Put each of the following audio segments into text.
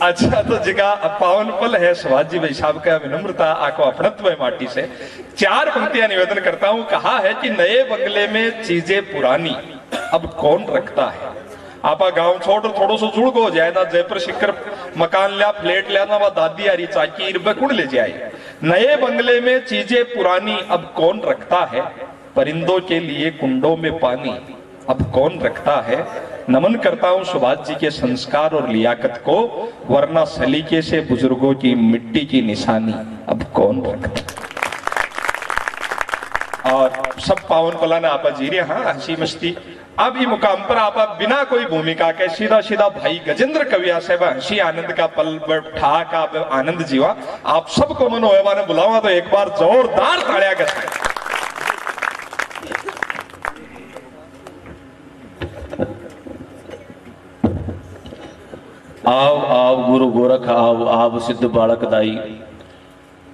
अच्छा, तो जगह पावन पल है शिवाजी भाई साहब का विनम्रता आको अपनत्व माटी से 4 पंक्तियां निवेदन करता हूं। कहा है कि नए बंगले में चीजें पुरानी अब कौन रखता है। आपा गांव छोड़ थोड़ो सो जुड़ गो जाए ना, जयपुर शिखर मकान लिया, फ्लैट लिया ना, दादी यारी चाकी कुण ले जाए। नए बंगले में चीजें पुरानी अब कौन रखता है, परिंदों के लिए कुंडों में पानी अब कौन रखता है। नमन करता हूं सुभाष जी के संस्कार और लियाकत को, वरना सलीके से बुजुर्गों की मिट्टी की निशानी अब कौन रखता। और सब पावन पला ने आप जी रहे, हाँ हंसी मस्ती। अब ये मुकाम पर आप बिना कोई भूमिका के सीधा सीधा भाई गजेंद्र कविया साहब हंसी आनंद का पल ठा का आनंद जीवा। आप सबको मनो ने बुलावा तो एक बार जोरदार तालियां कर। आव आव गुरु गोरख आव आव सिद्ध बालक दाई,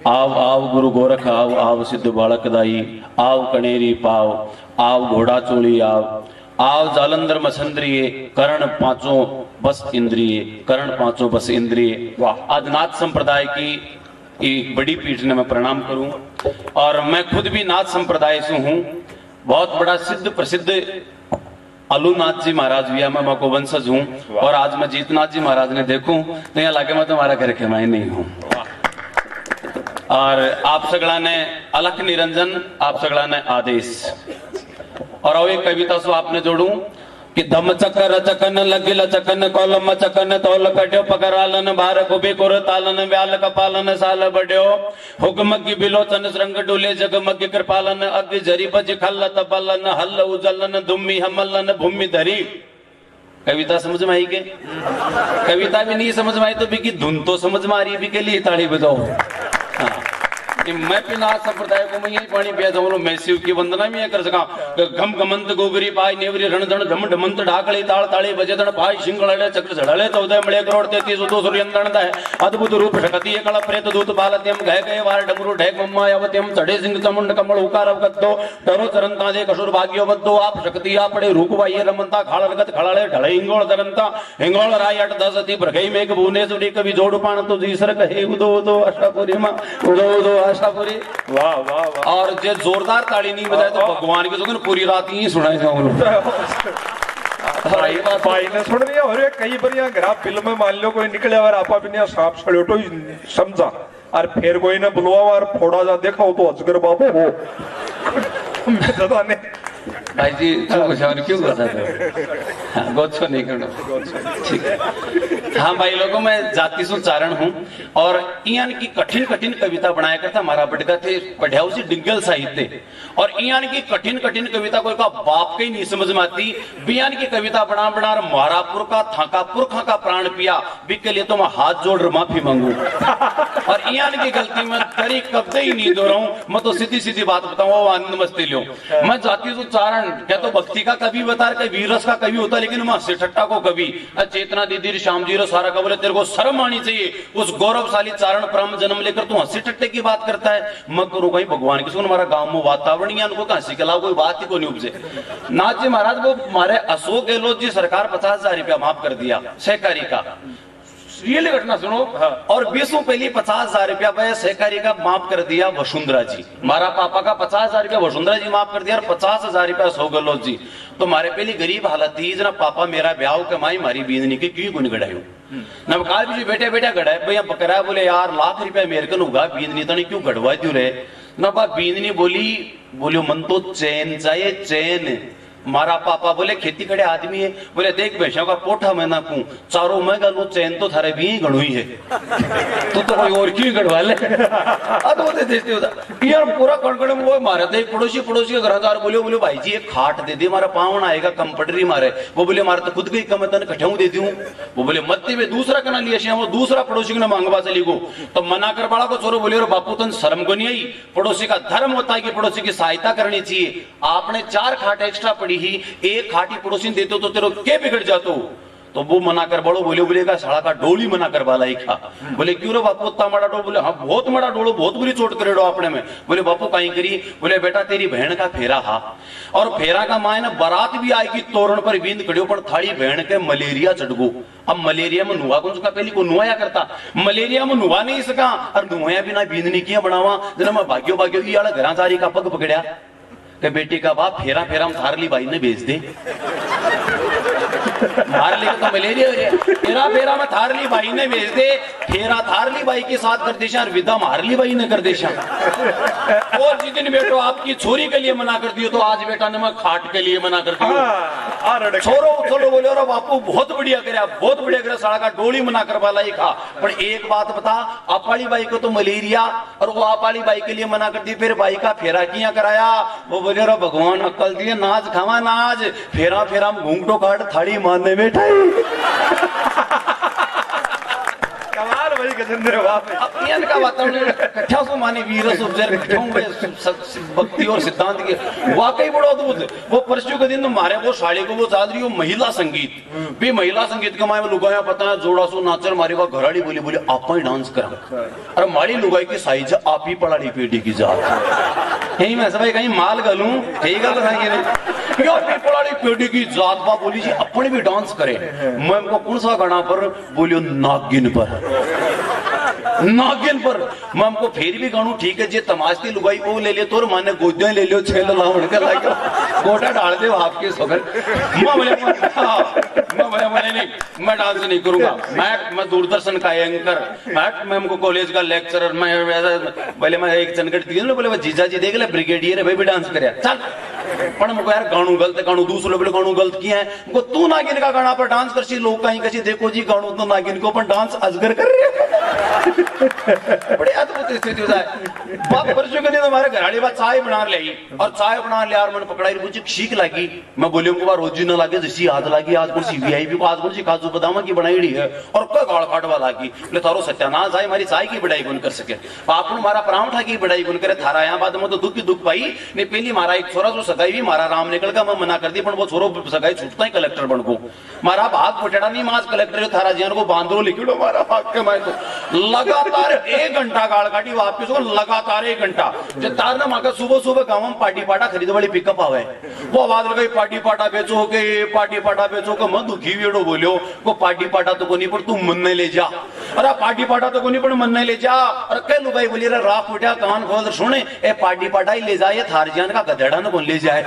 आव आव गुरु गोरख आव आव सिद्ध बालक दाई, आव कनेरी पाव आव घोड़ा चोली आव जालंधर मसंद्रिये कर्ण पांचों बस इंद्रिय, कर्ण पांचों बस इंद्रिय। वाह। आज नाथ संप्रदाय की एक बड़ी पीठ ने मैं प्रणाम करूं, और मैं खुद भी नाथ संप्रदाय से हूं। बहुत बड़ा सिद्ध प्रसिद्ध अलूनाथ जी महाराज भी मैं को वंशज हूँ, और आज मैं जीतनाथ जी महाराज ने देखूं तो यहाँ लागे मैं तुम्हारा घर के मैं नहीं हूँ। और आप सगड़ा ने अलख निरंजन, आप सगड़ा ने आदेश। और अब एक कविता सो आपने जोड़ू कि धम चक्कर चकन लगिल चकन कौलम चकन तौल कट्यो पकरालन भार खुबे कोर तालन व्याल कपालन साल बढ़्यो हुक्म की बिलोचन श्रृंग डोले जगमग कृपालन अग्नि जरी बज खल तबलन हल उजलन दुम्मी हमलन भूमि धरी। कविता समझ में आई के? कविता भी नहीं समझ में आई तो भी की धुन तो समझ में आ रही भी के लिए ताड़ी बजाओ। हाँ, मैं पिनाथ संप्रदाय को मैं यही पानी पिया जाऊं, मैं शिव की वंदना में कर सका। घम घमंत गोगरी पाई नेवरी रणधन ढम ढमंत ढाकली ताल ताली बजेदन पाई सिंगड़े चक्र झड़ले 14 मळे करोड़ 33 दो सूर्यंदन दा अद्भुत रूप शक्ति एकल प्रेत दूत बालत्यम गए गए वार डमरू ढेक मम्मा यावत्यम चढ़े सिंह चमुंड कमल उकार अवगतो डरो चरंता दे कसुर भाग्यो बद्दो आप शक्ति आप पड़े रूप वाये रमंता खाल रगत खड़ाले ढळे हिंगोळ दरंता हिंगोळ राय 8 10 अति भरगई मेघ भुवनेश्वरी कवि जोड़ पाण तो जीसर कहे उदो उदो आशापुरी मा उदो उदो आशापुरी। वाह वाह वाह। और जो जोरदार ताली नहीं बजाए तो भगवान की सुन पूरी रात ही सुनाए जाऊं। भाई ने सुन लिया। और कई बार यहाँ ग्राफ फिल्म में मान लो कोई निकले और आपा भी सांप सड़ोटो समझा और फिर कोई ने बुलवा और फोड़ा जा देखा हो तो अजगर बाबू हो भाई जी क्यों गोच्छो नहीं करना। ठीक है। हाँ भाई लोगों, मैं जाति सुचारण हूँ और इयान की कठिन कठिन कविता बनाया करता हमारा बड़का थे पढ़ियाऊ से डिग्गल साहित्य। और इयान की कठिन कठिन कविता कोई का बाप के ही नहीं समझ में आती। बियान की कविता बना बना महारापुर का थाका पुरखा का प्राण पिया भी के लिए तो मैं हाथ जोड़ माफी मांगू। और इयान की गलती में करी कब्जे ही नहीं दो रहा हूँ। मैं तो सीधी सीधी बात बताऊँ, आनंद मस्ती लो। मैं जाति सुचारण क्या तो भक्ति का कवि बता रहे, वीरस का कवि होता, लेकिन मैं ठट्टा को कवि चेतना दीदी श्याम जी सारा का बोले तेरे को शर्म आनी चाहिए। उस गौरवशाली चारण परम जन्म लेकर तू हंसी ठट्टे की बात करता है। मैं करूँ कहीं भगवान की सुन, हमारा गांव में वातावरण उनको हंसी के अलावा कोई बात ही को नहीं उपजे। नाथ जी महाराज वो हमारे अशोक गहलोत जी सरकार 50,000 रुपया माफ कर दिया सहकारी का। रियल घटना सुनो। और 20 पहले 50,000 रुपया सहकारी का माफ कर दिया वसुंधरा जी। हमारा पापा का 50,000 रुपया वसुंधरा जी माफ कर दिया और 50,000 रुपया अशोक गहलोत जी। तो हमारे पहली गरीब हालत थी जना पापा मेरा ब्याह कमाई मारी बींदनी की क्यों गुन गड़ायू न काल भी बेटे बेटा गड़ाए भैया बकरा बोले यार लाख रुपया मेरे को होगा बींदनी तो नहीं क्यों गड़वा दू रहे ना बा बींदनी बोली बोलो मन तो चैन चाहिए चैन। मारा पापा बोले खेती करे आदमी है बोले देख भैंसों का पोठा मैं ना कूं चारों मैं गलू चैन तो थारे भी गणु ही है तो कोई और क्यों गढ़वा ले यार पूरा कणकण में वो मारे थे पड़ोसी के घरदार बोले बोले भाई जी एक खाट दे दे हमारा पावन आएगा कंपटरी मारे। वो बोले मारे तो खुद के कम तन कठाऊ दे दूं। वो बोले मत्ती में दूसरा कना लिया वो दूसरा पड़ोसी ने मांगवा चली गो तो मना कर बाड़ा को छोरो बोले बापू तन शर्म को नहीं आई। पड़ोसी का धर्म होता है कि पड़ोसी की सहायता करनी चाहिए। आपने 4 खाट एक्स्ट्रा पड़ी ही एक खाटी पड़ोसी देते तो तेरे के बिगड़ जातो तो वो मना कर बड़ो बोले बोलेगा साड़ा का डोली मना कर वाला ही खा। बोले क्यों रे बापू इतना बड़ा डोल? बोले हाँ बहुत बड़ा डोलो, बहुत बुरी चोट करे डो अपने में। बोले बापू कहीं करी? बोले बेटा तेरी बहन का फेरा हा, और फेरा का माए ना बारात भी आएगी तोरण पर बींद कड़ियो पर थाड़ी बहन के मलेरिया चढ़गो। अब मलेरिया में नुआ कौन सा पहली को नुआया करता, मलेरिया में नुआ नहीं सका और नुआया बिना बींद नहीं किया बनावा जना मैं भाग्यो भाग्यो ये वाला घरा सारी का पग पकड़या के बेटी का बाप फेरा फेरा में थारली बाई ने भेज दे मार लेगा तो मलेरिया हो जाए। फेरा फेरा में थारली बाई ने भेज दे, फेरा थारली बाई के साथ कर देशा और विदा मारली बाई ने कर देशा। और जिस दिन बेटो आपकी छोरी के लिए मना कर दियो तो आज बेटा ने मैं खाट के लिए मना कर दियो। छोरो छोरो बोले और बापू बहुत बढ़िया करे, बहुत बढ़िया करे, साड़ा का डोली मना कर वाला ही खा। पर एक बात बता, आपाली बाई को तो मलेरिया और वो आपाली बाई के लिए मना कर दी, फिर बाई का फेरा किया कराया? वो बोले रो भगवान अक्ल दिए, नाच खावा नाच, फेरा फेरा में घूंघटो काट थाड़ी मारने बैठा कमाल भाई गजेंद्र बाप। अब इनका वातावरण कट्ठा सो माने वीर सुबजर भक्ति और सिद्धांत के वाकई बड़ा अद्भुत। वो परसों के दिन तो मारे वो साड़ी को वो चाद रही हो महिला संगीत भी, महिला संगीत के माए में लुगाया पता है जोड़ा सो नाचर मारी वो घराड़ी बोली बोली आप ही डांस करा, अरे मारी लुगाई की साइज आप ही पड़ाड़ी पेटी की जात यही मैं सब कहीं माल गलूं ठीक है पड़ाड़ी पेटी की जात बा बोली जी अपने भी डांस करे। मैं उनको कौन सा गाना पर बोलियो नागिन पर, नागिन पर मैं हमको फिर भी गानू ठीक है जी तमाशती लुगाई वो ले ले तो माने गोदियां ले लियो छेल लावण के लाइक गोटा डाल दे आपके सोगर। मैं नहीं मैं डांस नहीं करूंगा, मैं दूरदर्शन का एंकर, मैं हमको कॉलेज का लेक्चरर, मैं पहले मैं एक चनकट दी बोले वो जीजा जी देख ले ब्रिगेडियर है भाई भी डांस करे चल। पर हमको यार गानू गलत गानू दूसरे बोले गानू गलत किया है, हमको तू नागिन का गाना पर डांस करसी लोग कहीं कसी देखो जी गानू तो नागिन को पर डांस अजगर कर रहे बड़े अद्भुत स्थिति हो जाए। बाप परसों के दिन हमारे घराड़ी बात चाय बना ले और चाय बना ले यार मैंने पकड़ाई मुझे ठीक लगी, मैं बोली उनको बार रोजी ना लगे जैसी हाथ लगी आज कुछ वीआईपी को आज कुछ काजू बादाम की बनाई है और कोई गाड़ काटवा लगी बोले थारो सत्यानाश आए हमारी चाय की बढ़ाई बन कर सके आप हमारा परांठा की बढ़ाई बन करे थारा यहाँ बाद में तो दुख की दुख पाई ने पहली मारा एक छोरा जो सगाई भी मारा राम निकल का मैं मना कर दी पर वो छोरो सगाई छूटता ही कलेक्टर बन को मारा भाग पटेड़ा नहीं मास कलेक्टर थारा जियान को बांधो लिखिड़ो मारा भाग के मैं तो लगातार 1 घंटा गाड़ काटी वापिस हो लगातार 1 घंटा जो तार ना माका सुबह सुबह गाँव में पार्टी पाटा खरीद वाली पिकअप आवे वो आवाज लगाई पार्टी पाटा बेचो के पार्टी पाटा बेचो के मैं दुखी वेड़ो बोलियो को पार्टी पाटा तो को नहीं पर तू मन नहीं ले जा, अरे पार्टी पाटा तो को नहीं पर मन नहीं ले जा। अरे कह लू भाई बोली राख उठा कान खोल सुने ए पार्टी पाटा ही ले जाए थार जियान का गधेड़ा न कौन ले जाए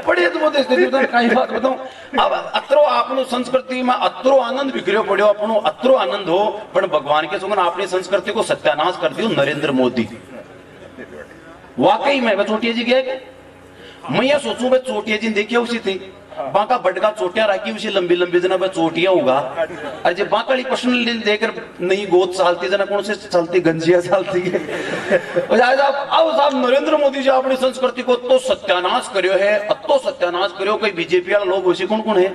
बड़ी अद्भुत स्थिति कई बात बताऊं। अब अत्रो आपनो संस्कृति में अत्रो आनंद बिखरियो पड़ियो अपनो अत्रो आनंद हो पर भगवान के सुगन अपनी संस्कृति को सत्यानाश कर दियो नरेंद्र मोदी। वाकई में चोटिया जी गया मैं ये सोचूं भाई चोटिया जी देखिए उसी थी बांका बटका चोटियां राखी उसी लंबी लंबी जना चोटियां होगा अरे जब बांकाड़ी पर्सनल देकर नहीं गोद सालती जना कौन से चलती गंजिया सालती है अब साहब नरेंद्र मोदी जी अपनी संस्कृति को तो सत्यानाश करियो है अतो सत्यानाश करियो कोई बीजेपी वाला लोग वैसे कौन कौन है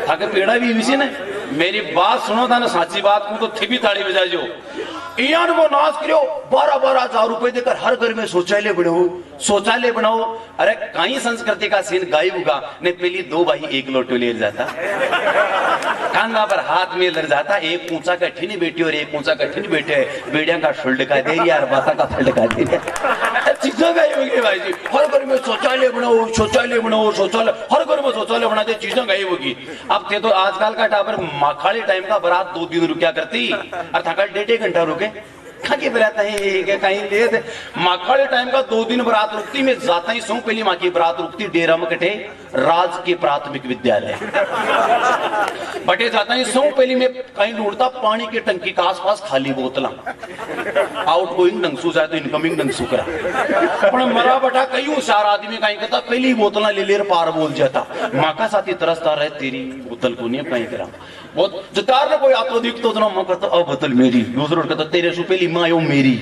थाके पेड़ा भी इसी ने मेरी बात सुनो था ना साची बात को तो थी भी ताड़ी बजा जो इयान को नाश करो 12,000 रुपए देकर हर घर में शौचालय बनाओ। अरे कहीं संस्कृति का सीन गायब होगा ने पहली 2 भाई 1 लोटो ले जाता खाना पर हाथ में लड़ जाता एक ऊंचा कठिन बेटी और एक ऊंचा कठिन बेटे बेड़िया का फुल का दे यार बाता का फुल का दे चीजें गायब होगी भाई जी। हर घर में शौचालय बनाओ शौचालय हर घर में शौचालय बनाते चीजें गायब होगी। अब थे तो आजकल का टावर माखाड़ी टाइम का बारात 2 दिन रुकिया करती और थका 1.5 घंटा रुके बरात है कहीं ले माखाड़ी टाइम का 2 दिन बरात रुकती में जाता ही सौ पहली माँ की बरात रुकती डेरा में कटे राज के प्राथमिक विद्यालय बटे जाता ही सौ पहली में कहीं ढूंढता पानी की टंकी का आसपास खाली बोतला आउट गोइंग डंगसू जाए तो इनकमिंग डंगसू करा मरा बटा कई होशियार आदमी कहीं कहता पहली बोतला ले लेर पार बोल जाता माँ का साथी तरसता रहे तेरी बोतल को नहीं कहीं करा बहुत जतार ना कोई आपको दिखतो तो मैं कहता अब बोतल मेरी दूसरों कहता तेरे से पहली माँ यो मेरी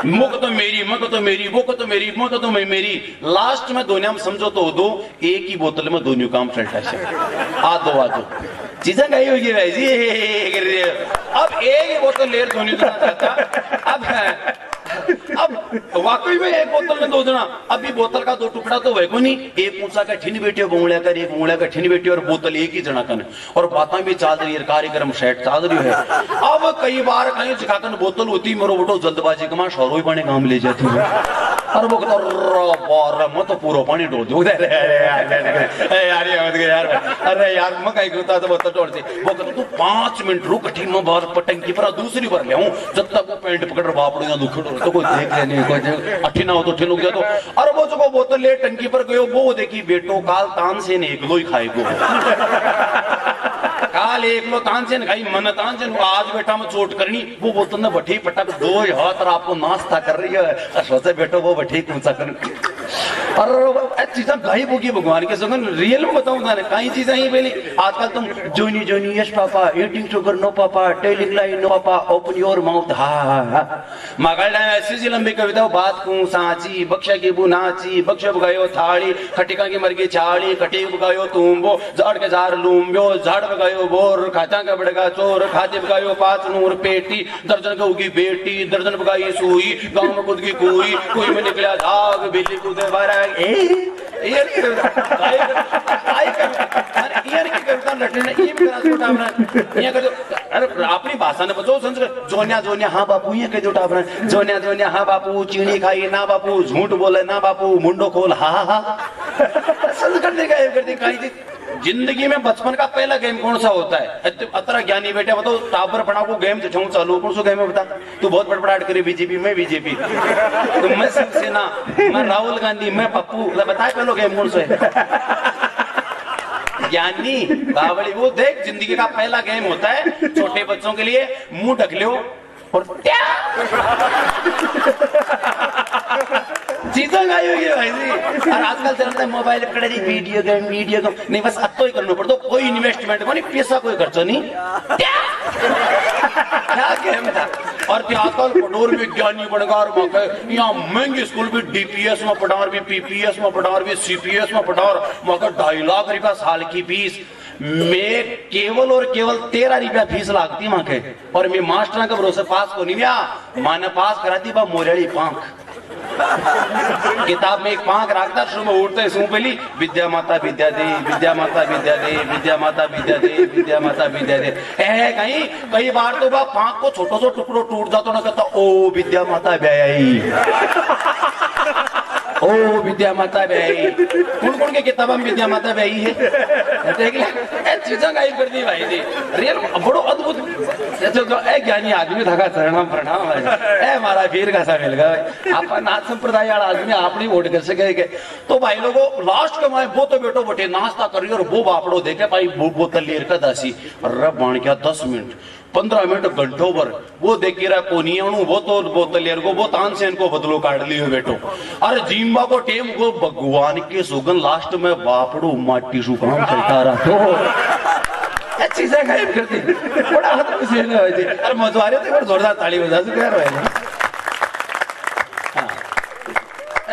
मुख तो मेरी मक तो मेरी वो तो मेरी मक तो मेरी लास्ट में दोनों समझो तो दो एक ही बोतल में दोनों काम चलता है आ दो चीजें गई होगी भाई जी। अब एक ही बोतल लेर दोनों चाहता अब वाकई में एक बोतल में 2 जना, अभी बोतल का 2 टुकड़ा तो वह को नहीं, एक ऊंचा का ठिन बैठे बोंगड़ा कर, एक बोंगड़ा का ठिन बैठे और बोतल एक ही जना कन, और बातें भी चल रही है, कार्यक्रम सेट चल रही है। अब कई बार कहीं चिकाकन बोतल होती मेरे बोटो जल्दबाजी का शौरो ही पानी काम ले जाती है, और वो कहता मैं तो पूरा पानी डोल दूं, अरे यार मैं कहीं करता तो बोतल तोड़ दी। वो कहता तू 5 मिनट रुक, ठीक मैं बाहर टंकी पर दूसरी बार ले आऊं, जब तक वो पेंट पकड़ बापड़ियां दुख तो कोई देख लेने कोई अठी ना हो तो ठिन गया तो, अरे वो जो बोतल ले टंकी पर गयो, वो देखी बेटो काल तान से ने एक लो ही खाएगो, काल एक लो तान से खाई मन तान से, आज बेटा में चोट करनी, वो बोतल ने बठी पटक 2 हाथ आपको नाश्ता कर रही है, सोचे बेटो वो बठी कौन-सा कर, और चीजा गाई बोगी भगवान के संग रियल में बताऊं ना, कई चीजें ही पहले आजकल तुम Johnny Johnny yes papa, eating sugar no papa, telling lies no papa, open your mouth ha मगल ऐसी सी लंबी कविता बात को सांची, बख्शा की बुनाची, बख्श बगायो थाली, खटिका की मर की चाली, खटी बगायो तुम्बो, झाड़ के झाड़ लूम्बो, झाड़ बगायो बोर, खाता का बड़गा चोर, खाते बगायो 5 नूर पेटी, दर्जन का उगी बेटी, दर्जन बगाई सुई, गांव में खुद की कोई, कोई में निकला झाग, बिल्ली कूदे बारा, अपनी भाषा ने बचो संस्कृत, जोन्या जोन्या हाँ बापू ये कह दो टापना, जोन्या जोन्या हाँ बापू, चीनी खाई ना बापू, झूठ बोले ना बापू, मुंडो खोल हा हा हा, संस्कृत करती कहीं जिंदगी में बचपन का पहला गेम कौन सा होता है? अतरा ज्ञानी बेटे बताओ, टाबर पढ़ा को गेम तो चालू कौन सा गेम है बता? तू बहुत बड़बड़ाहट करी, बीजेपी में बीजेपी, तो मैं शिवसेना, मैं राहुल गांधी, मैं पप्पू, बता पहलो गेम कौन सा है? ज्ञानी बावली, वो देख जिंदगी का पहला गेम होता है छोटे बच्चों के लिए, मुंह ढक लो और चीजें गाई हुई है भाई जी। और आजकल चलता है मोबाइल पकड़े वीडियो गेम नहीं, बस अब तो ही करना पड़ता, कोई इन्वेस्टमेंट को नहीं, पैसा कोई खर्चा नहीं, क्या गेम था। और आजकल पढ़ोर विज्ञानी बनगा, यहाँ महंगी स्कूल भी डीपीएस में पढ़ा, भी पीपीएस में पढ़ा, भी सीपीएस में पढ़ा, मगर 2.5 लाख रुपया साल की फीस, मैं केवल और केवल 13 रुपया फीस लागती वहां के, और मैं मास्टर के भरोसे पास को नहीं गया, माने पास कराती बा मोरेली पांख, किताब में एक पांख रखता, सुबह उठते सू पहली विद्या माता विद्या दे, विद्या माता विद्या दे, विद्या माता विद्या दे, विद्या माता विद्या दे, कहीं कई बार तो बा पांख को छोटो सो टुकड़ो टूट जाता ना, कहता ओ विद्या माता व्याई, ओ विद्या माता व्याई, कौन के किताब में विद्या माता व्याई है, चीजें गायब कर दी भाई जी, रियल बड़ो अद्भुत ज्ञानी आदमी था, प्रणाम प्रणाम है हमारा वीर का सा मिल गया, आप नाथ संप्रदाय वाला आदमी आपने वोट कर सके, तो भाई लोगों लास्ट कमाए वो तो बेटो बटे नाश्ता कर रही और वो बापड़ो देखे भाई वो बोतल लेर का दासी, रब बाण क्या 10 मिनट 15 मिनट घंटों पर वो देखी रहा कोनी वो तो बोतल लेर को वो तान से इनको बदलो काट लियो बेटो, अरे जीम्बा को टेम को भगवान के सुगन लास्ट में बापड़ो माटी सु काम चलता रहा, तो चीजें गायब करती बड़ा हद से अरे मजवारे तो जोरदार ताली बजा से कर रहे हैं,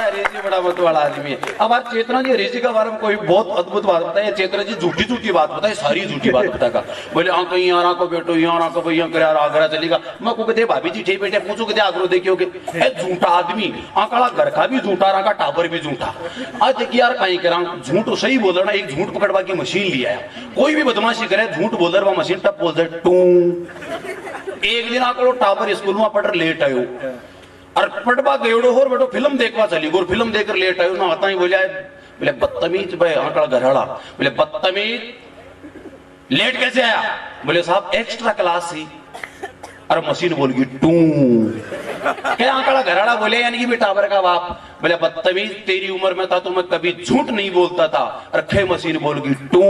रेजी बड़ा मत वाला आदमी है। अब आप चेतना जी रेजी का बारे में कोई बहुत अद्भुत बात बताए, चेतना जी झूठी झूठी बात बताए, सारी झूठी बात बताएगा, बोले हाँ कहीं यहाँ को बेटो यहाँ को भैया करे आगरा चलेगा, मैं को कहते भाभी जी ठीक बेटे पूछो कहते आगरो देखियो के झूठा आदमी आंकड़ा घर का भी झूठा रहा, टाबर भी झूठा, आज देखिए यार कहीं करा झूठ तो सही बोल रहा, एक झूठ पकड़वा की मशीन लिया है, कोई भी बदमाशी करे झूठ बोल रहा मशीन टप बोल दे टू, एक दिन आंकड़ो टाबर स्कूल में पढ़ लेट आयो और पटवा गयोड़ो हो बेटो फिल्म देखवा चली गोर, फिल्म देखकर लेट आयो ना आता ही बोला बोले बदतमीज भाई आंकड़ा घराड़ा, बोले बदतमीज लेट कैसे आया, बोले साहब एक्स्ट्रा क्लास थी, अरे मशीन बोल गई टू, क्या आंकड़ा घराड़ा बोले यानी कि भी टावर का बाप, बोले बदतमीज तेरी उम्र में था तो मैं कभी झूठ नहीं बोलता था, अरे मशीन बोल गई टू,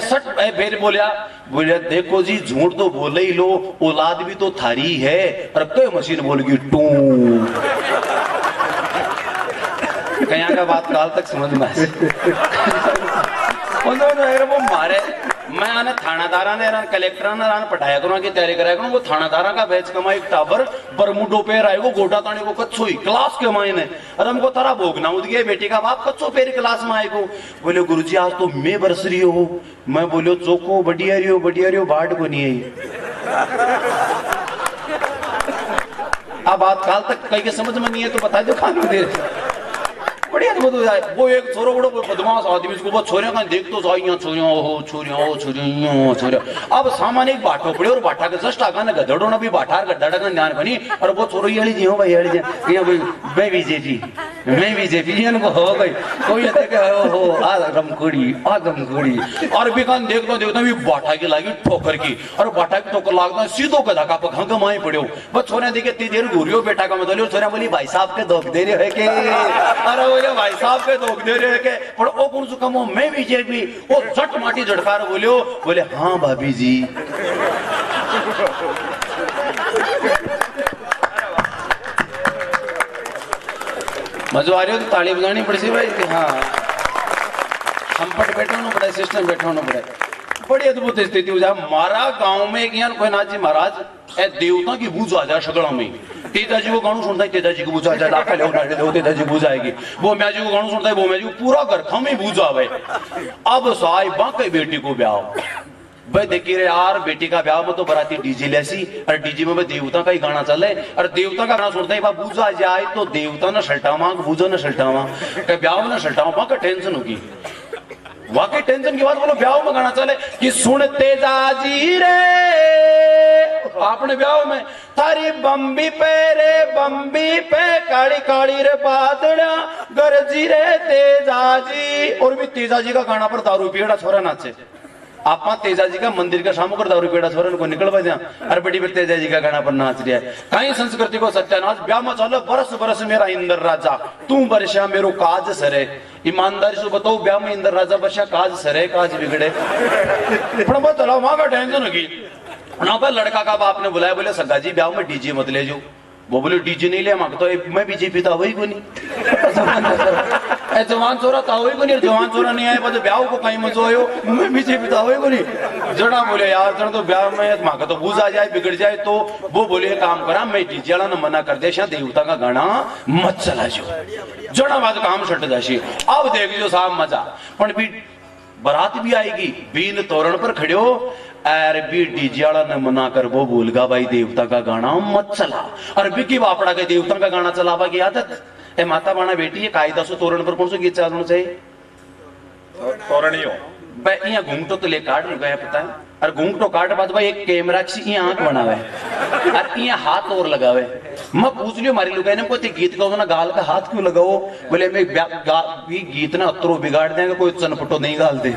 सट फिर बोलिया बोले देखो जी झूठ तो बोले ही लो, औलाद भी तो थारी है, अरे मशीन बोल गई टू, कहीं का बात काल तक समझ में वो मारे मैं आने थानादारा ने कलेक्टर ने पढ़ाया करूँ की तैयारी कराया करूँ, वो थानादारा का बैच कमा एक टाबर बरमुडो पैर आएगो गोटा ताने को कच्चो ही क्लास के मायने, अरे हमको तारा भोगना उद गए बेटी का बाप कच्चो पैर क्लास में आएगो, बोले गुरुजी आज तो मैं बरस रही हो, मैं बोलो चौको बढ़िया रही हो बाढ़ को नहीं आई, आपातकाल तक कहीं के समझ में नहीं है तो बता दो खाना दे बढ़िया अद्भुत हो जाए। वो एक छोरो बड़ो बदमाश आदमी उसको वो छोरे का देख तो जाइए छोरियों हो छोरियों छोरियों छोरियों। अब सामान एक बाटो पड़े और बाटा के जस्ट आगा ना गधड़ो ना भी बाठार गधड़ा का ध्यान बनी और वो छोरो ये जी हो भाई ये भाई मैं बीजेपी इनको हो गई कोई देखे हो आदमकुड़ी और भी कान देखता देखता भी बाटा की लागी ठोकर की और बाटा की ठोकर लागता सीधो गधा का पखा कमाई पड़े वो छोरे देखे तीन घूरियो बेटा का मतलब छोरा बोली भाई साहब के दोख दे रहे है के अरे भाई साहब के दोख दे रहे के पर ओ कौन सु कमो मैं बीजेपी वो झट माटी झटकार बोलियो बोले हाँ भाभी जी। मजा आ रही हो तो ताली बजानी पड़ेगी भाई कि हाँ हम पट बैठो ना पड़े सिस्टम बैठो ना पड़े। बड़ी अद्भुत स्थिति हो जाए मारा गांव में एक कोई नाथ जी महाराज ए देवता की बूझ आ जाए शगड़ा में तेजा जी को गाणु सुनता है तेजा जी को बूझ आ जाए लाखा ले तेजा जी बूझ आएगी वो मैं जी को गाणु सुनता है वो मैं जी को पूरा घर थमे बूझ आवे। अब साई बाकी बेटी को ब्याह भाई देखिए रे यार बेटी का ब्याह में तो बराती डीजे लेसी और डीजे में देवता का ही गाना चले और देवता का गाना सुनते ही बूझा जाए तो देवता न शल्टावा बूझो न शल्टावा ब्याह में न शल्टावा का टेंशन होगी वाकई टेंशन की बात बोलो ब्याह में गाना चले कि सुनते जाजी रे आपने ब्याह में थारी बम्बी पे काली काली रे बादड़ा गरजी रे तेजाजी और भी तेजाजी का गाना पर दारू पिएड़ा छोरा नाचे आप तेजा जी का मंदिर का शाम कर दारू पेड़ा छोरन को निकल बजा अरे बेटी पे तेजा जी का गाना पर नाच रहा है कहीं संस्कृति को सत्यानाश ब्याह में चलो बरस बरस मेरा इंद्र राजा तू बरसा मेरो काज सरे ईमानदारी से बताओ ब्याह में इंद्र राजा बरसा काज सरे काज बिगड़े चलो वहां का टेंशन होगी ना पर लड़का का बाप ने बुलाया बोले सगा जी ब्याह में डीजे मत ले जो वो बोले डीजे नहीं ले मांग तो मैं बीजेपी था वही को नहीं जवान चोरा था वही को नहीं जवान चोरा नहीं आए तो ब्याह को कहीं मजो आयो मैं बीजेपी था वही को नहीं जड़ा बोले यार जड़ा तो ब्याह में मांग तो बूझ आ जाए बिगड़ जाए तो वो बोले काम करा मैं डीजे वाला ने मना कर दे देवता का गाना मत चला जो जड़ा बात काम छट जाशी। अब देख जो साहब मजा पर भी बारात भी आएगी बीन तोरण पर खड़े हो अरे भी डीजे वाला ने मना कर वो भूलगा भाई देवता का गाना मत चला और बिकी बापड़ा के देवता का गाना चलावा की आदत ए माता बाणा बेटी है कायदा से तोरण पर कौन सा गीत चलाना चाहिए तोरणियों यहाँ घूंघटो तो ले काट गया पता है और घूंघटो काट बाद भाई एक कैमरा की आंख बनावे और यहाँ हाथ और लगावे मैं पूछ लियो मारी लुगाई ने कोई गीत गाओ ना गाल का हाथ क्यों लगाओ बोले मैं गीत ना अतरो बिगाड़ देंगे कोई चनपटो नहीं गाल दे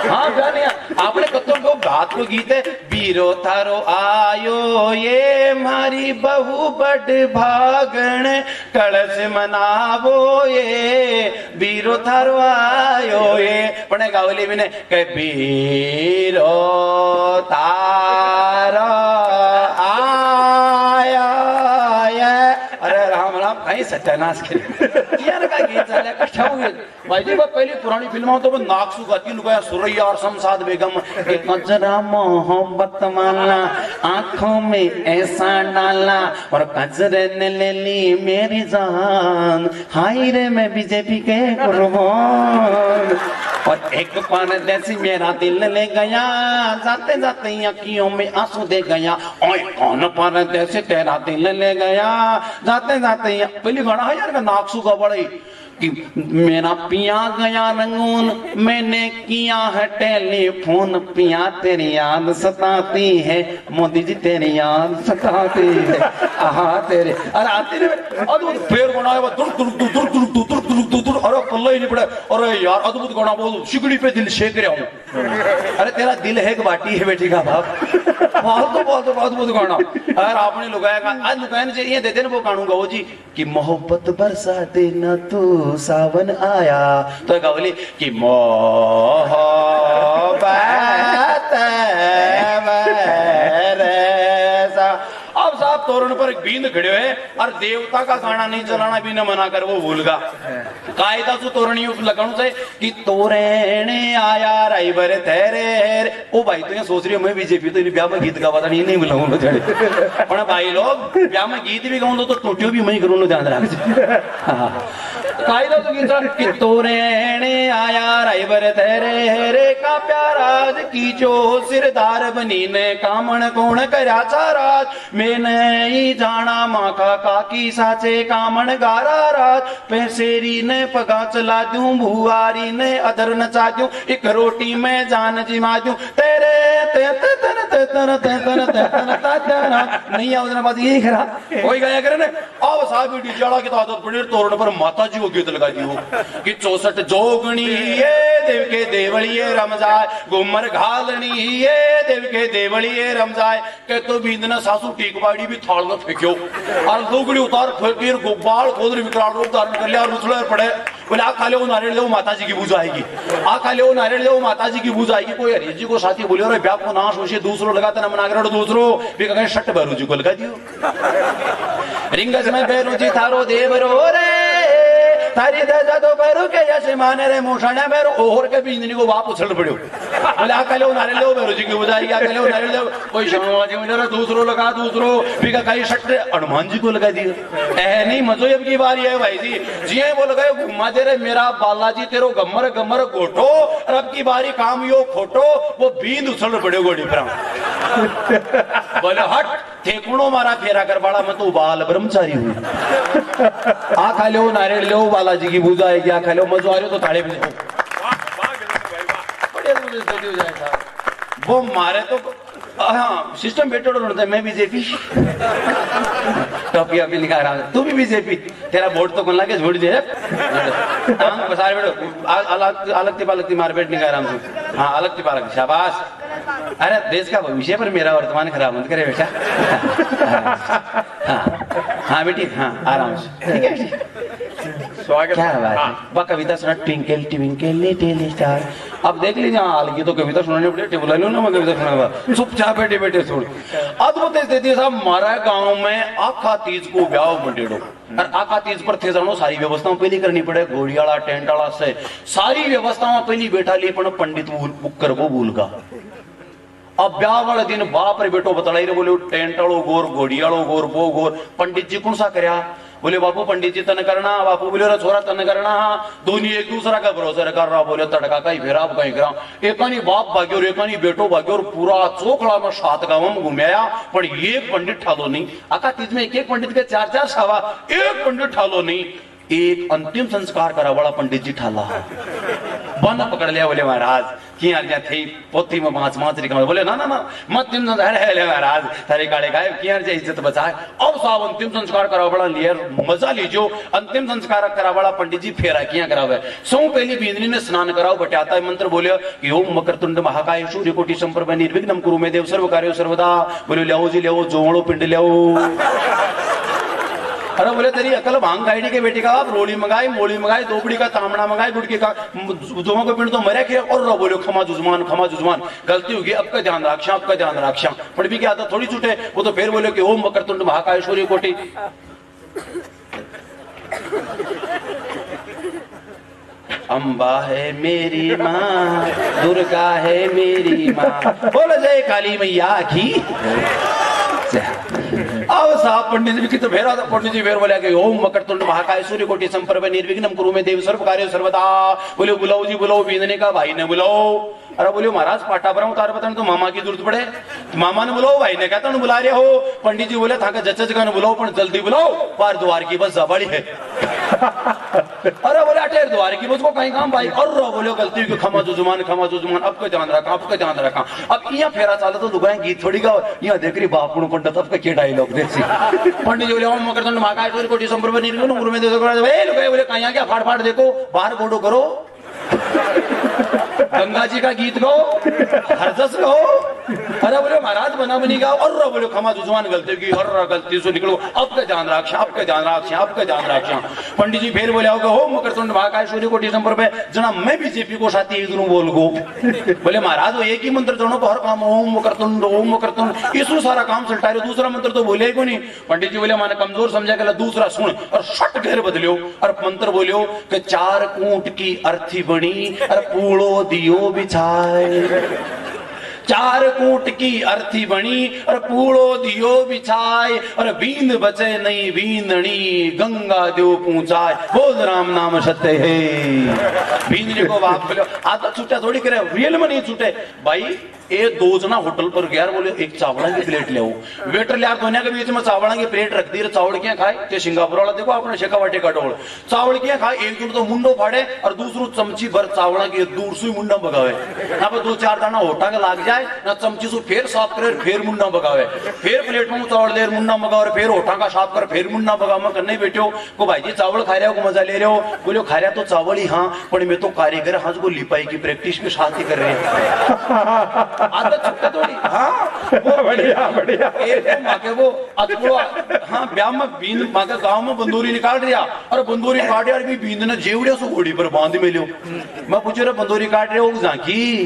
हाँ गाने आपने कत्तों को बात को गीत है बीरो थारो आयो ये मारी बहु बड़ भागण कलश मनावो ये बीरो थारो आयो ये पढ़े गावली भी ने कह बीरो तारो आया अरे राम राम कहीं सत्यानाश करे यार का गीत चले कष्टा हुए भाई जी पहली पुरानी फिल्मों तो नाकसू गाती लुगाया सुरैया और शमशाद बेगम के कजरा मोहब्बत वाला आंखों में ऐसा डाला और कजरे ने ले ली मेरी जान हाय रे मैं बीजेपी के कुर्बान और एक परदेसी मेरा दिल ले गया जाते जाते अखियों में आंसू दे गया ओए कौन परदेसी तेरा दिल ले गया जाते जाते पहली गाना है यार का नाकसू का बड़ा कि मेरा पिया गया रंगून मैंने किया है टेलीफोन पिया तेरी याद सताती है मोदी जी तेरी याद सताती है आहा तेरे अरे आते रे अद्भुत फेर बनाया दुर दुर दुर दुर दुर दुर दुर दुर दुर अरे पल्ला ही नहीं पड़ा अरे यार अद्भुत गाना बोल सिगड़ी पे दिल शेक रहा हूँ अरे तेरा दिल है कि बाटी है बेटी का बाप बहुत अद्भुत गाना अगर आपने लुगाया आज लुगाने चाहिए देते ना वो गानू गाओ जी कि मोहब्बत बरसा देना तू सावन आया तो गावली कि मोहब्बत अब साहब तोरण पर एक बींद खड़े है और देवता का गाना नहीं चलाना भी न मना कर वो भूलगा कायदा से तोरणी लगाना चाहिए कि तोरणे आया राइबर तेरे ओ भाई तो ये सोच रही हो मैं बीजेपी तो ब्याह में गीत गावा नहीं बुलाऊंगा भाई लोग ब्याह में गीत भी गाऊंगा तो टूटियो भी मैं करूँ ध्यान रख कायदा तो गीता कि तोरे ने आया राइवर तेरे हेरे का प्याराज की जो सिरदार बनी ने कामण कौन करया चाराज मैंने ही जाना माखा काकी साचे कामण गारा राज पैसेरी ने पगा चला दूं भुआरी ने अदर नचा दूं एक रोटी में जान जिमा दूं तेरे नहीं आवजना बात यही खरा कोई गाया करे ने अब साहब डीजाड़ा की तो आदत पड़ी तोरण पर माता जी को गीत लगा दी हो कि 64 जोगणी ये देव के देवलिए रमजाए घुमर घालनी ये देव के देवलिए रमजाए के तो बींदना सासू टीकवाड़ी भी थाल में फेंक्यो और दोगड़ी उतार फिर गोबाल खोद विकराल रूप धारण कर लिया और रुसले पड़े बोले आ खा ले नारियल ले माता जी की पूजा आएगी आ खा ले नारियल ले माता जी की पूजा आएगी कोई हरीश जी को साथी बोले और ब्याह को नाश होशी दूसरों लगाता ना मनागर दूसरों भी कहें शट भैरू जी को लगा दियो रिंगस में भैरू जी थारो देवरो रे तारी दजा तो भैरू के जैसे माने रे मोशाना भैरू ओहर के बींदनी को वाप उछल पड़ो बोले आ खा ले नारियल ले भैरू जी की पूजा आएगी आ खा ले नारियल ले कोई शर्मा जी मिले दूसरों लगा दूसरों भी कहीं शट हनुमान जी को लगा दियो नहीं मजो अब की बारी है भाई जी जी वो लगाए घुमा दे रहे मेरा बालाजी तेरो गमर गमर गोठो और अब की बारी काम यो खोटो वो बींद उछल पड़े गोड़ी पर बोले हट ठेकुणो मारा फेरा कर बाड़ा मैं तो बाल ब्रह्मचारी हूँ आ खा लो नारियल लो बालाजी की पूजा है क्या खा लो मजो आ रहे तो थाड़े में वो मारे तो हाँ सिस्टम बेटर होता है मैं बीजेपी टॉपी अभी निकाल रहा हूँ तू भी बीजेपी तेरा वोट तो कौन लाके छोड़ दे सारे बेटो अलग पालकती मार बैठ निकाल रहा हूँ हाँ अलग पालक शाबाश अरे देश का भविष्य पर मेरा वर्तमान खराब मत करे बेटा हाँ बेटी हाँ आराम से ठीक है स्वागत क्या बात है वह कविता सुना ट्विंकल ट्विंकल लिटिल स्टार अब देख लीजिए हाल की तो कविता सुनाने पड़े बुला लो ना मैं कविता सुना चुपचाप बैठे बैठे सुन अद्भुत स्थिति साहब मारा गांव में आखा तीज को ब्याह मंडेड़ो और आखा तीज पर थे जानो सारी व्यवस्थाओं पहले करनी पड़े घोड़ियाला टेंट वाला से सारी व्यवस्थाओं पहली बैठा लिए पंडित बुक कर वो भूल गा अब ब्याह वाले दिन बाप रे बेटो बतलाई रे बोले टेंट वालो गोर घोड़ियालो गोर वो गोर पंडित जी कौन सा करया बोले बापू पंडित जी तन करना बापू बोले छोरा तन करना दोनों एक दूसरा का भरोसा कर रहा बोले तड़का कहीं फेरा कहीं करा एकानी बाप भाग्यो और एकानी बेटो भाग्यो और पूरा चोखड़ा में 7 गांव में घुमाया पर एक पंडित ठालो नहीं आका तीज में एक पंडित के 4 सावा एक पंडित ठालो नहीं एक अंतिम संस्कार करा वाला पंडित जी ठाला बन पकड़ लिया बोले महाराज कि यार थे पोथी में 5 रिकम बोले ना ना ना मत अंतिम संस्कार है ले महाराज तारे काले गाय कि यार इज्जत बचाए अब साहब अंतिम संस्कार करा वाला लियर मजा लीजियो अंतिम संस्कार करा वाला पंडित जी फेरा किया करावे सो पहली बींदनी ने स्नान कराओ बटाता है मंत्र बोले कि ओम मकरतुंड महाकाय सूर्य कोटि संप्रभ निर्विघ्नं कुरु मे देव सर्व कार्यो सर्वदा बोले ले जी ले जोड़ो पिंड ले अरे बोले तेरी अकल भांग गाइडी के बेटी का आप रोली मंगाई मोली मंगाई दोपड़ी का तामड़ा मंगाई गुड़की का दोनों को पिंड तो मरे के और बोलो खमा जुजमान गलती होगी अब का ध्यान रक्षा पर भी क्या था थोड़ी छूटे वो तो फिर बोले कि ओम वक्रतुंड महाकाय सूर्य कोटि अम्बा है मेरी माँ दुर्गा है मेरी माँ बोलो जय काली मैया की अब साहब पंडित जी की तो फेरा था पंडित जी फेर बोला कि ओम वक्रतुंड महाकाय सूर्य कोटि संप्रभ निर्विघ्नं कुरु मे देव सर्व कार्यो सर्वदा बोले बुलाओ जी बुलाओ बींदने का भाई ने बुलाओ अरे बोले महाराज पाटा पर उतार बताने तो मामा की जरूरत पड़े मामा ने बुलाओ भाई ने कहता बुला रहे हो पंडित जी बोले था जच्चा जगह ने बुलाओ पर जल्दी बुलाओ पार द्वार की बस जबड़ी है अरे बोले अटेर द्वार की बस को कहीं काम भाई और बोले गलती हुई खमा जुजुमान अब का ध्यान रखा अब यहाँ फेरा चाला तो दुकान गीत थोड़ी का यहाँ देख रही बापुण पंडित अब के डायलॉग देखी पंडित जी बोले ओम मकरतुंड महाकाय सूर्य कोटि संप्रभ निर्विघ्नं कुरु मे देव सर्व कार्यो बोले कहीं क्या फाड़ देखो बाहर गोडो करो गंगा जी का गीत गाओ हरजस गाओ अरे बोले महाराज बना बनी गाओ और बोले खमा जुजुमान गलती की और गलती से निकलो अब का ध्यान रक्षा पंडित जी फिर बोले ओम मकरतुंड महाकाय सूर्य कोटि संप्रभ जना मैं बीजेपी को साथी इधरों बोल गो बोले महाराज वो एक ही मंत्र दोनों को हर काम ओम मकरतुंड इसमें सारा काम सल्टा रहे दूसरा मंत्र तो बोले को नहीं पंडित जी बोले मैंने कमजोर समझा गया दूसरा सुन और शट घेर बदलियो और मंत्र बोलियो कि 4 कूट की अर्थी बनी और पूड़ो दियो बिछाए चार कूट की अर्थी बनी और पूड़ो दियो बिछाए और बींद बचे नहीं बींदनी गंगा देव पूछाए बोल राम नाम सत्य है। बींदनी को बाप बोले आदत छूटा थोड़ी करे, रियल में नहीं छूटे भाई। ये दो जना होटल पर गया, बोले एक चावड़ा की प्लेट ले आओ। वेटर ले दोनों के बीच में चावड़ा की प्लेट रख दी, चावल क्या खाए ते सिंगापुर वाला देखो आपने शेखावाटी का डोल चावल क्या खाए, एक दूर तो मुंडो फाड़े और दूसरू चमची भर चावड़ा की दूर से मुंडा बगावे। यहाँ पे दो चार दाना होटा के लाग जाए ना चमची से फिर साफ करे फिर मुंडा बगावे, फिर प्लेट में चावल दे मुंडा बगावे, फिर होटा का साफ कर फिर मुंडा बगाव में करने बैठे हो को भाई जी चावल खा रहे हो को मजा ले रहे हो, बोलो खा रहा तो चावल ही हाँ, पर मैं तो कारीगर हाँ को लिपाई की प्रैक्टिस के साथ ही कर रहे हैं। आदत छुट्टा थोड़ी हाँ बढ़िया बढ़िया। वो अदबो हाँ ब्याह में बींद माके गांव में बंदूरी निकाल दिया और बंदूरी काट यार भी बींद ने जेवड़े सो घोड़ी पर बांध में लियो। मैं पूछ रहा बंदूरी काट रहे हो झांकी,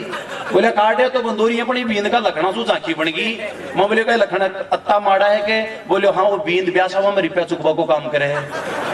बोले काटे तो बंदूरी अपनी बींद का लखना सो झांकी बन गई। मैं बोले का लखना अत्ता माड़ा है के, बोले हाँ वो बींद ब्याह सभा में रिपया चुकवा को काम करे है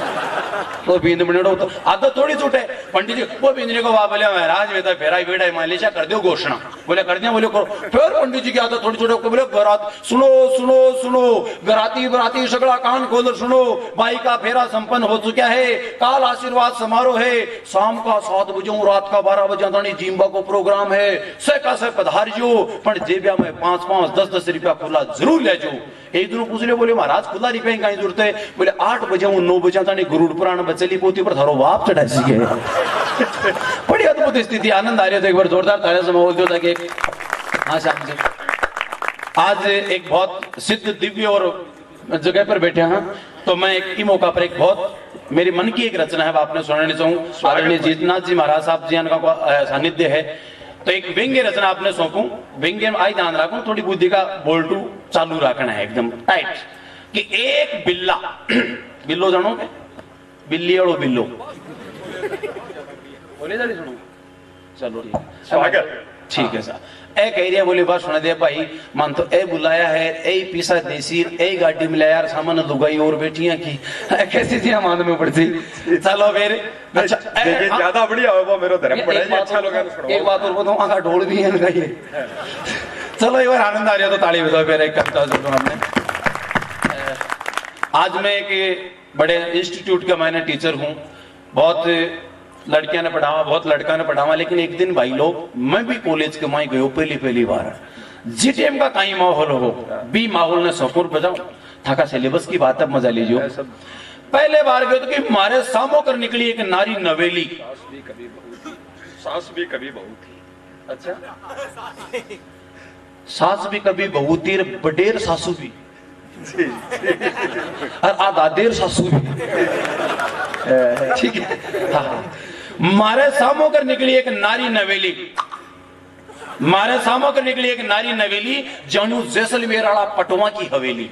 तो बींद बने तो आदत थोड़ी छूटे। पंडित जी वो बींदने को बोले महाराज में तो फेरा बेड़ा मालिशा कर दो घोषणा, बोले कर दिया, बोले करो। फिर पंडित जी की आदत थोड़ी छोटे बोले बरात सुनो सुनो सुनो गराती बराती सगड़ा कान खोल सुनो, भाई का फेरा संपन्न हो चुका है, काल आशीर्वाद समारोह है, शाम का 7 बजे रात का 12 बजे जिम्बा को प्रोग्राम है, से पधारियो पर जेबिया में 5-5 10-10 रुपया खुला जरूर ले जाओ। एक दिन पूछ ले, बोले महाराज खुला रुपये कहीं जरूरत है, बोले 8 बजे 9 बजे गुरुड़ पुराण बचली पोती पर थारो बाप चढ़ा सीखे। बड़ी अद्भुत स्थिति, आनंद आ रही है। एक बार जोरदार तालियां से बोल दो ताकि हाँ श्याम जी आज एक बहुत सिद्ध दिव्य और जगह पर बैठे हैं, तो मैं एक ही मौका पर एक बहुत मेरी मन की एक रचना है आपने सुनाने चाहूँ। आदरणीय जीतनाथ जी महाराज साहब जी का सानिध्य है, तो एक व्यंग्य रचना आपने सौंपू। व्यंग्य आई ध्यान रखू, थोड़ी बुद्धि का बोल्टू चालू रखना है एकदम टाइट कि एक बिल्ला बिल्लो जानो के बिल्ली और बिल्लो बोले जा सुनो चलो स्वागत ठीक है सर। ए कह रही है, बोले बात सुना दे भाई मान तो ए बुलाया है, ए पीसा देसी ए गाड़ी मिला यार सामान लुगाई और बेटियां की कैसी थी मान में पड़ती। चलो फिर अच्छा ज्यादा बढ़िया हो वो मेरा धर्म पड़ा है अच्छा लगा। एक बात और बताऊं, आका ढोल भी है इनका ये। चलो एक बार आनंद आ रहा तो ताली बजाओ। फिर एक कविता सुनो हमने। आज मैं एक बड़े इंस्टीट्यूट का मैंने टीचर हूँ, बहुत लड़कियां ने पढ़ावा बहुत लड़का ने पढ़ावा, लेकिन एक दिन भाई लोग मैं भी कॉलेज के माई गयो पहली बार जीटीएम का कहीं माहौल हो भी माहौल ने सपोर्ट बजाओ था सिलेबस की बात अब मजा लीजिए। पहले बार गए तो कि हमारे सामो कर निकली एक नारी नवेली, सास भी कभी बहू थी। अच्छा सास भी कभी बहू थी, बडेर सासू भी और आदादेर सासू भी ठीक है। हाँ मारे सामो कर निकली एक नारी नवेली, मारे सामो कर निकली एक नारी नवेली, जानू जैसलमेर वाला पटवा की हवेली।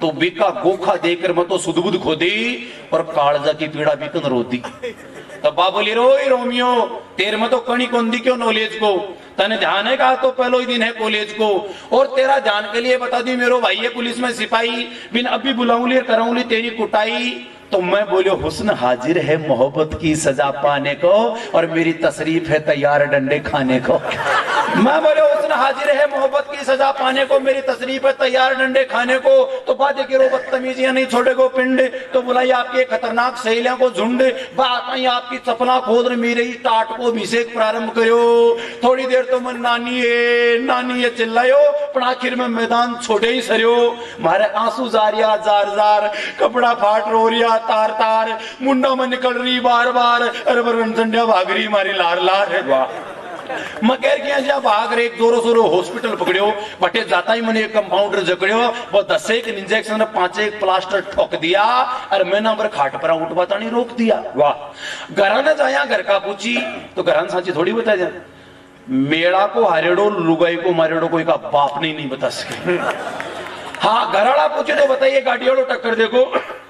तो बिका गोखा देकर मैं तो सुदबुद खोदी और कालजा की पीड़ा बिकन रोती। तो बाबोली रोई रोमियो तेरे में तो कणी कौंदी क्यों नॉलेज को, तने ध्यान है का तो पहलो ही दिन है कॉलेज को, और तेरा जान के लिए बता दी मेरो भाई है पुलिस में सिपाही, बिन अभी बुलाऊंगी कराऊंगी तेरी कुटाई। तो मैं बोलो हुस्न हाजिर है मोहब्बत की सजा पाने को, और मेरी तशरीफ है तैयार डंडे खाने को। मैं बोलो हुस्न हाजिर है मोहब्बत की सजा पाने को, मेरी तशरीफ है तैयार डंडे खाने को। तो बात के रो बदतमीजियां नहीं छोड़ेगो पिंड, तो बुलाई आपके खतरनाक सहेलियां को झुंड, बात आई आपकी चपला खोद मेरे ही टाट को अभिषेक प्रारंभ करो। थोड़ी देर तो मन नानी ये चिल्लायो, पर आखिर में मैदान छोड़े ही सरियो। मारे आंसू जारिया जार जार, कपड़ा फाट रो रिया तार तार, मुंडा में निकल रही बार बार, अरे बरन संध्या भाग रही मारी लार लार है। वाह मकेर किया भाग रहे जोरो सोरो हॉस्पिटल पकड़ियो, बटे जाता ही मैंने एक कंपाउंडर जकड़ियो, वो 10 एक इंजेक्शन 5 एक प्लास्टर ठोक दिया, और मैं नंबर खाट पर उठवाता नहीं रोक दिया। वाह घर न जाया, घर का पूछी तो घर सांची थोड़ी बता जाए, मेड़ा को हारेड़ो लुगाई को मारेड़ो कोई का बाप नहीं बता सके। हाँ घराड़ा पूछे तो बताइए गाड़ी वालों टक्कर देखो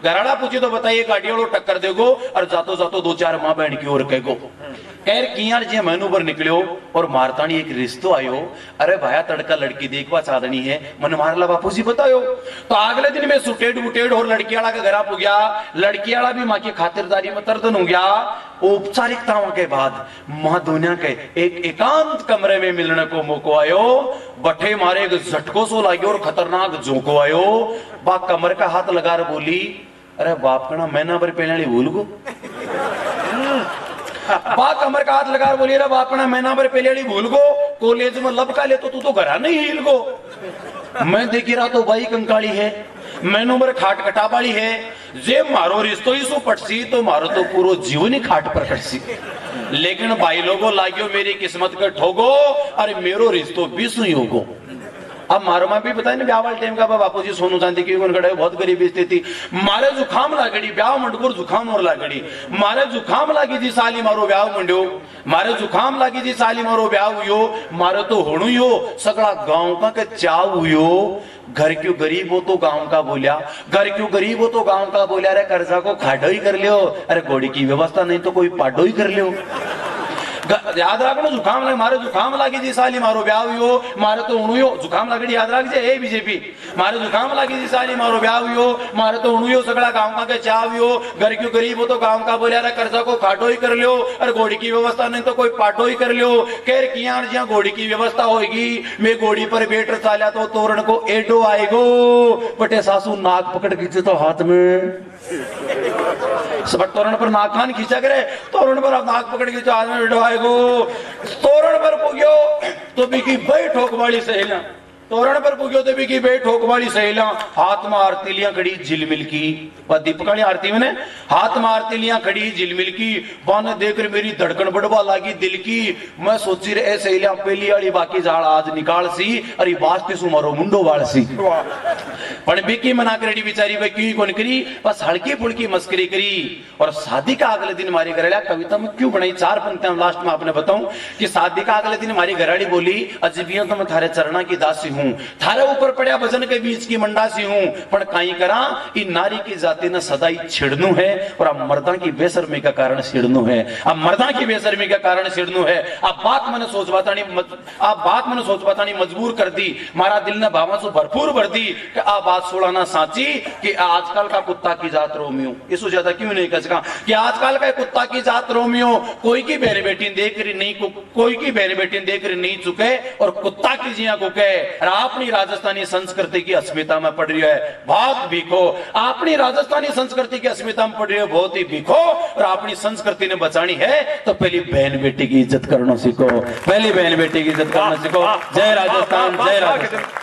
घराड़ा पूछे तो बताइए गाड़ी वालों टक्कर देगो और जातो जातो 2-4 माँ बहन की ओर कहेगो। खैर कियार जे मैनू पर निकलियो और मारतानी एक रिश्तो आयो। अरे भाया तड़का लड़की देखवा चादनी है मन मारला बापू जी बतायो। तो अगले दिन में सुटेड बुटेड और लड़की वाला का घरा गया। लड़की वाला भी माँ की खातिरदारी में तरदन हो गया। औपचारिकताओं के बाद माँ दुनिया के एक एकांत कमरे में मिलने को मौको आयो। बठे मारे एक झटको सो लाग्यो और खतरनाक झोंको आयो। बा कमर का हाथ लगा बोली, अरे बाप कना मैना पर पहले भूल गो। बा कमर का हाथ लगा बोली, अरे बाप कना मैना पर पहले भूल गो। कॉलेज में लब का ले तो तू तो घरा नहीं हिल गो। मैं देखी रहा तो भाई कंकाली है, मैनू मर खाट कटा वाली है। जे मारो रिश्तो ही सो पटसी तो मारो तो पूरा जीवन ही खाट पर कटसी। लेकिन भाई लोगों लागियो मेरी किस्मत का ठोगो, अरे मेरो रिश्तो भी सुई होगो। अब मारो माँ भी बताए ना ब्याह वाले टाइम का बापू जी सोनू चांदी की बहुत गरीबी स्थिति। मारे जुखाम लागड़ी ब्याह मंडकोर जुखाम और लागड़ी। मारे जुखाम लागी जी साली मारो ब्याह मंड्यो। मारे जुखाम लागी जी साली मारो ब्याह हुयो। मारे तो होणु यो सगड़ा गांव का के चाव हुयो। घर क्यों गरीब हो तो गांव का बोलिया, घर क्यों गरीब हो तो गांव का बोलिया। अरे कर्जा को खाडो ही कर लियो, अरे घोड़ी की व्यवस्था नहीं तो कोई पाडो ही कर लियो। याद रखो जुखाम लगे मारे जुखाम लागी जी साली मारो ब्याह हुयो। मारे तो उणुयो जुखाम लगड़ी याद रख जे बीजेपी। मारे जुखाम लागी जी साली मारो ब्याह हुयो। मारे तो उणुयो सगड़ा गांव का के चाव हुयो। घर क्यों गरीब हो तो गांव का बोलिया। अरे कर्जा को खाटो ही कर लियो, अरे घोड़ी की व्यवस्था नहीं तो कोई पाटो ही कर लियो। खैर कियार जिया घोड़ी की व्यवस्था होगी मैं घोड़ी पर बैठ चाल्या तो तोरण को एडो आएगो। बटे सासू नाक पकड़ खींचे तो हाथ में तोरण पर नाक खान खींचा करे। तोरण पर नाक पकड़ के हाथ में एडो आएगो। तोरण पर पुग्यो तो बिकी भाई ठोक वाली सहेला। तोरण पर पुग्यो तो बिकी भाई ठोक वाली सहेला। हाथ में आरतीलियां खड़ी झिलमिल की। दीपकाली आरती में हाथ में आरतीलियां खड़ी झिलमिल की। बाने देखकर मेरी धड़कन बढ़वा लागी दिल की। मैं सोची रे सहेलियां पहली वाली बाकी झाड़ आज निकाल सी। अरे बास्ते सु मारो मुंडो वाल सी। पण बिकी मना करेडी बेचारी भाई क्यों कौन करी, बस हल्की फुल्की मस्करी करी। और शादी का अगले दिन मारी घरवाली कविता में क्यों बनाई 4 पंक्तियां लास्ट में आपने बताऊं कि शादी का अगले दिन मारी घरवाली बोली, अजबियों तो मैं थारे चरणा की दासी हूं, थारे ऊपर पड़ा भजन के बीच की मंडासी हूं। पण काई करा इ नारी की जाति ने सदाई छिड़नू है और अब मर्दा की बेशर्मी का कारण छिड़नू है। अब मर्दा की बेशर्मी का कारण छिड़नू है। अब बात मैंने सोच बतानी मजबूर कर दी। मारा दिल ने भावा से भरपूर भर दी कि आ बात सोड़ाना साची कि आजकल का कुत्ता की जात रोमियो। इससे ज्यादा क्यों नहीं कह सका कि आजकल का कुत्ता की जात रोमियो। कोई की बहन बेटी देख रही नहीं, कोई की बहन बेटी देख रही नहीं चुके और कुत्ता की जिया को कहे। अपनी राजस्थानी संस्कृति की अस्मिता में पड़ रही है बहुत भीखो। अपनी राजस्थानी संस्कृति की अस्मिता में पड़ रही है बहुत ही भीखो। और अपनी संस्कृति ने बचानी है तो पहली बहन बेटी की इज्जत करना सीखो। पहली बहन बेटी की इज्जत करना सीखो। जय राजस्थान, जय राजस्थान।